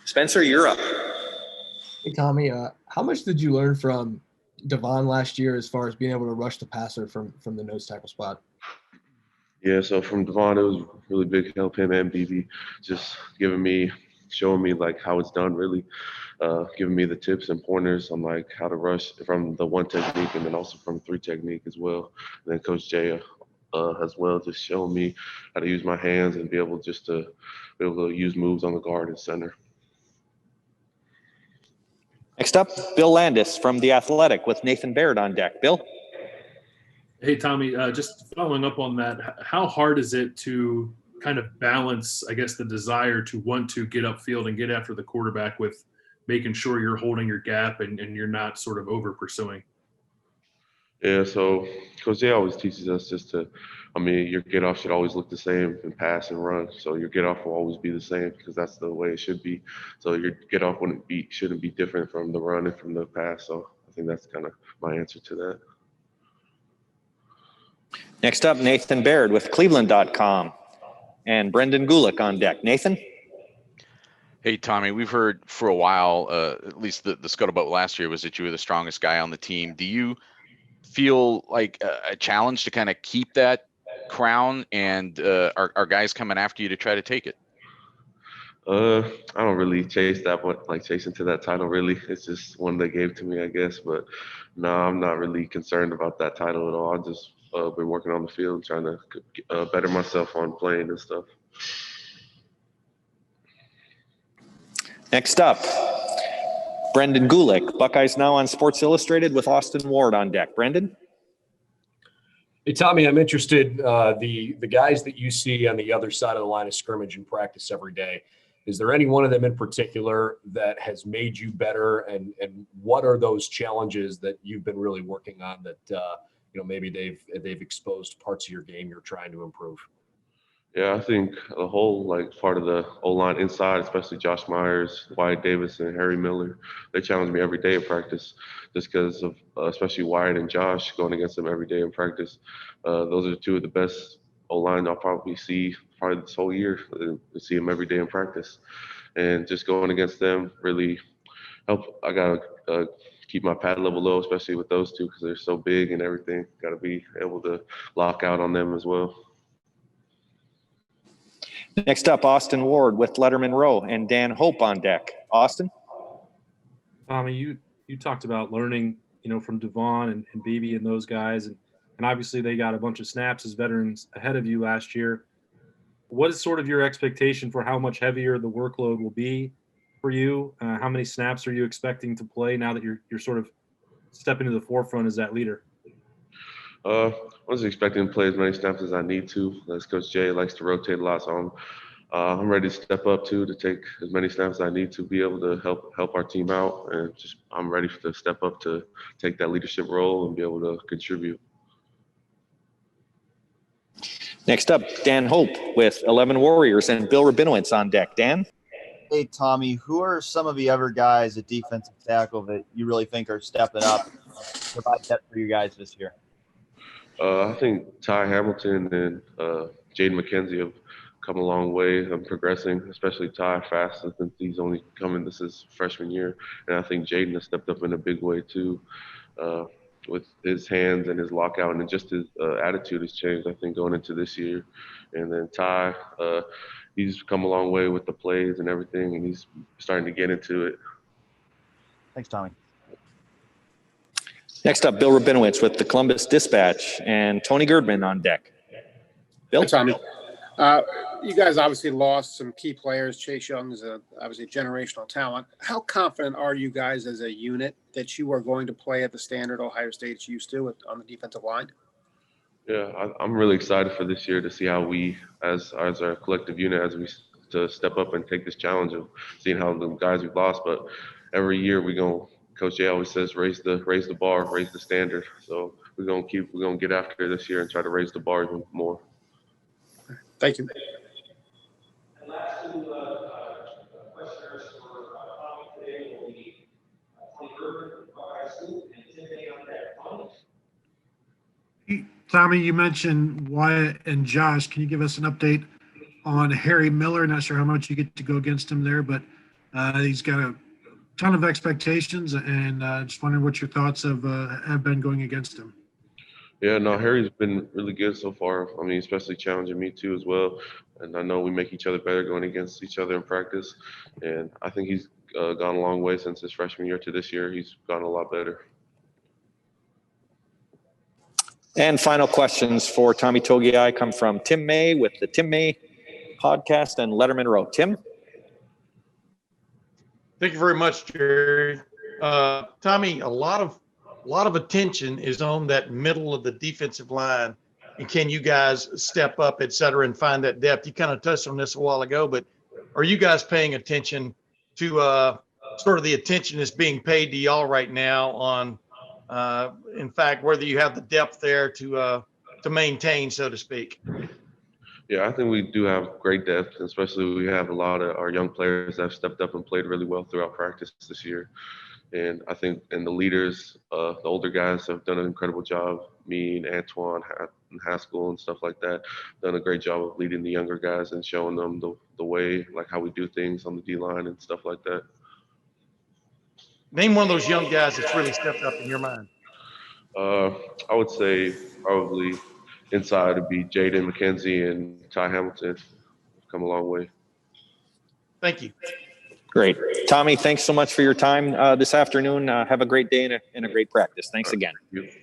Spencer, you're up. Hey, Tommy, how much did you learn from Devon last year as far as being able to rush the passer from the nose tackle spot? Yeah, so from Devon, it was really big help, him and BB, just showing me like how it's done, really, giving me the tips and pointers on like how to rush from the one technique and then also from three technique as well. And then Coach Jay as well, just showing me how to use my hands and be able to use moves on the guard and center. Next up, Bill Landis from The Athletic with Nathan Baird on deck. Bill? Hey, Tommy, just following up on that, how hard is it to kind of balance, I guess, the desire to want to get upfield and get after the quarterback with making sure you're holding your gap and you're not sort of over pursuing? Yeah, so Coach Jay always teaches us your get off should always look the same in pass and run. So your get off will always be the same because that's the way it should be. So your get off shouldn't be different from the run and from the pass. So I think that's kind of my answer to that. Next up, Nathan Baird with Cleveland.com and Brendan Gulick on deck. Nathan? Hey, Tommy, we've heard for a while, at least the scuttlebutt last year was that you were the strongest guy on the team. Do you feel like a challenge to kind of keep that crown, and are guys coming after you to try to take it? I don't really chase that, but like chasing to that title, really, it's just one they gave to me, I guess. But no, I'm not really concerned about that title at all. I just been working on the field, trying to better myself on playing and stuff. Next up, Brendan Gulick, Buckeyes Now on Sports Illustrated with Austin Ward on deck. Brendan? Hey, Tommy, I'm interested, the guys that you see on the other side of the line of scrimmage in practice every day, is there any one of them in particular that has made you better? And what are those challenges that you've been really working on that, maybe they've exposed parts of your game you're trying to improve? Yeah, I think the whole part of the O-line inside, especially Josh Myers, Wyatt Davis, and Harry Miller, they challenge me every day in practice just because of especially Wyatt and Josh going against them every day in practice. Those are two of the best O-line I'll probably see this whole year, to see them every day in practice. And just going against them really help. I got to keep my pad level low, especially with those two because they're so big and everything. Got to be able to lock out on them as well. Next up, Austin Ward with Letterman Row and Dan Hope on deck. Austin? Tommy, you talked about learning, from Devon and BB and those guys, and obviously they got a bunch of snaps as veterans ahead of you last year. What is sort of your expectation for how much heavier the workload will be for you? How many snaps are you expecting to play now that you're sort of stepping to the forefront as that leader? I was expecting to play as many snaps as I need to. As Coach Jay likes to rotate a lot, so I'm ready to step up to take as many snaps as I need to be able to help our team out, and I'm ready to step up to take that leadership role and be able to contribute. Next up, Dan Hope with 11 Warriors and Bill Rabinowitz on deck. Dan? Hey, Tommy, who are some of the other guys at defensive tackle that you really think are stepping up to provide depth for you guys this year? I think Ty Hamilton and Jaden McKenzie have come a long way. I'm progressing, especially Ty fast. I think he's only coming this is freshman year. And I think Jaden has stepped up in a big way too, with his hands and his lockout, and just his attitude has changed, I think, going into this year. And then Ty, he's come a long way with the plays and everything, and he's starting to get into it. Thanks, Tommy. Next up, Bill Rabinowitz with the Columbus Dispatch and Tony Girdman on deck. Bill? Hi, Tommy. You guys obviously lost some key players. Chase Young is obviously generational talent. How confident are you guys as a unit that you are going to play at the standard Ohio State's used to on the defensive line? Yeah, I'm really excited for this year to see how we, as our collective unit, to step up and take this challenge of seeing how the guys we've lost. But every year Coach Jay always says, raise the bar, raise the standard. So we're gonna get after it this year and try to raise the bar even more. Thank you. And last two questioners for Tommy today will be Tony Gerber from Buckeye School and Tim May on deck. Tommy, you mentioned Wyatt and Josh. Can you give us an update on Harry Miller? Not sure how much you get to go against him there, but He's got a ton of expectations, and just wondering what your thoughts have been going against him. Yeah, no, Harry's been really good so far. I mean, especially challenging me too as well. And I know we make each other better going against each other in practice. And I think he's gone a long way since his freshman year to this year. He's gone a lot better. And final questions for Tommy Togiai come from Tim May with the Tim May podcast and Letterman Row. Tim? Thank you very much, Jerry. Tommy, a lot of attention is on that middle of the defensive line, and can you guys step up, et cetera, and find that depth? You kind of touched on this a while ago, but are you guys paying attention to sort of the attention that's being paid to y'all right now on, in fact, whether you have the depth there to maintain, so to speak? Yeah, I think we do have great depth, especially we have a lot of our young players that have stepped up and played really well throughout practice this year. And I think, and the leaders, the older guys have done an incredible job. Me and Antoine and Haskell and stuff like that, done a great job of leading the younger guys and showing them the way, like how we do things on the D-line and stuff like that. Name one of those young guys that's really stepped up in your mind. I would say probably inside would be Jaden McKenzie and Ty Hamilton. Come a long way. Thank you. Great. Tommy, thanks so much for your time this afternoon. Have a great day and a great practice. Thanks again. Thank you.